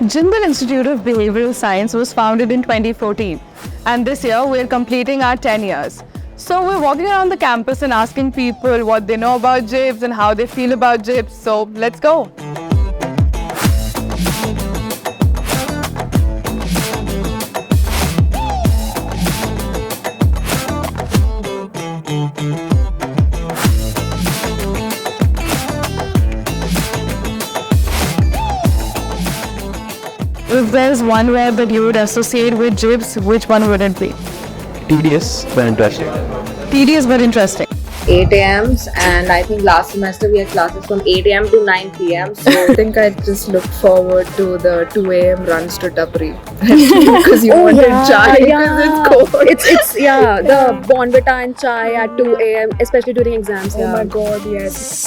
Jindal Institute of Behavioral Science was founded in 2014, and this year we're completing our 10 years. So we're walking around the campus and asking people what they know about JIBS and how they feel about JIBS. So let's go. If there's one word that you would associate with JIBS, which one would it be? Tedious but interesting. Tedious but interesting. 8 a.m.s, and I think last semester we had classes from 8 a.m. to 9 p.m. So I think I just looked forward to the 2 a.m. runs to Tapri because you wanted chai because it's cold. It's the Bonvita and chai at 2 a.m. especially during exams. Oh my god, yes.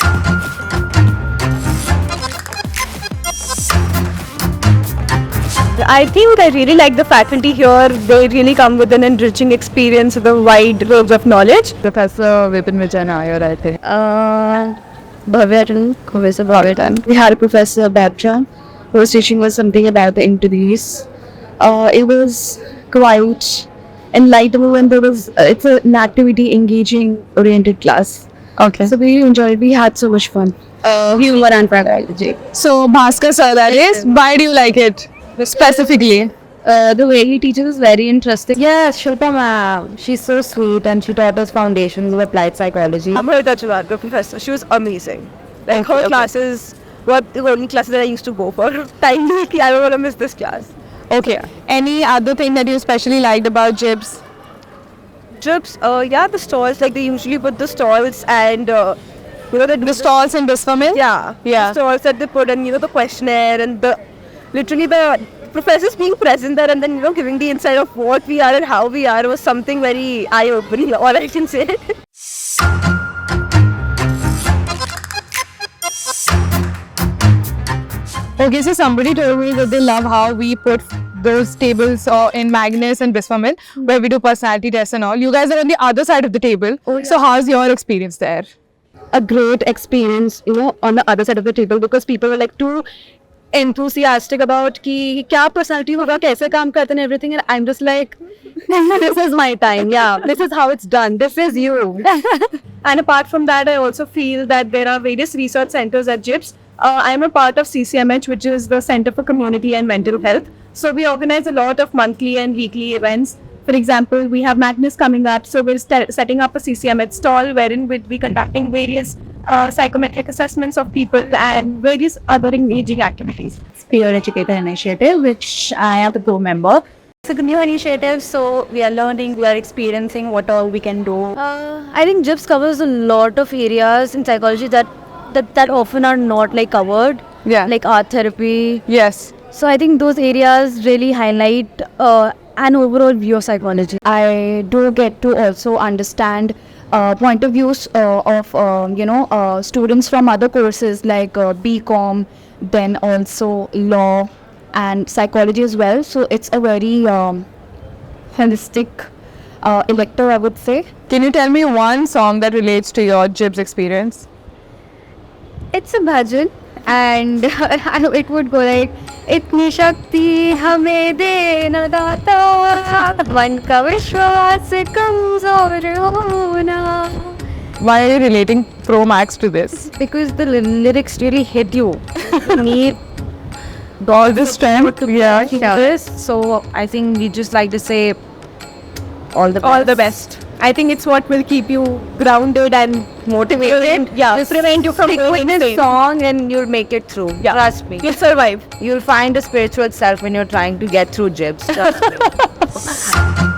I think I really like the faculty here. They really come with an enriching experience with a wide range of knowledge. Professor Vipin Vijay Nair, I think. Professor Bhavya. We had a professor, Babjan, who was teaching us something about the interviews. It was quite enlightening when it's an activity engaging oriented class. Okay. So we enjoyed it. We had so much fun. Humor and pedagogy. So Bhaskar sir, that is, why do you like it specifically? The way he teaches is very interesting. Yes, Shilpa ma'am. She's so sweet and she taught us foundations of applied psychology. Amrita Tachwar, the professor, she was amazing. Like her classes were the only classes that I used to go for. Timely, I don't want to miss this class. Okay. Any other thing that you especially liked about JIBS? JIBS, the stalls, like they usually put the stalls and The stalls in Biswamil? Yeah. Yeah. The stalls that they put and the questionnaire and the professors being present there and then giving the insight of what we are and how we are was something very eye-opening, all I can say. Okay, so somebody told me that they love how we put those tables in Magnus and Biswamil where we do personality tests and all. You guys are on the other side of the table. So how's your experience there? A great experience, on the other side of the table because people were like too enthusiastic about ki kya personality hoga, kaise kaam karte and everything, and I'm just like, this is my time. Yeah, this is how it's done. This is you. And apart from that, I also feel that there are various research centers at JIBS. I am a part of CCMH, which is the Center for Community and Mental Health. So we organize a lot of monthly and weekly events. For example, we have Magnus coming up, so we're setting up a CCMH stall wherein we'll be conducting various psychometric assessments of people and various other engaging activities. Peer Educator Initiative, which I am the co-member. It's a new initiative, so we are learning, we are experiencing what all we can do. I think JIBS covers a lot of areas in psychology that often are not covered. Yeah. Like art therapy. Yes. So I think those areas really highlight an overall view of psychology. I do get to also understand point of views of students from other courses like BCom, then also law and psychology as well. So it's a very holistic elective, I would say. Can you tell me one song that relates to your JIBS experience? It's a bhajan and it would go like इतनी शक्ति हमें देना दाता मन का विश्वास कमजोर होना. Why are you relating Pro Max to this? Because the lyrics really hit you. Need All this strength, yeah. So I think we just like to say All the best. I think it's what will keep you grounded and motivated. Yeah, just prevent you from sing going this insane. song and you'll make it through. Yeah. Trust me. You'll survive. You'll find a spiritual self when you're trying to get through JIBS. Trust me.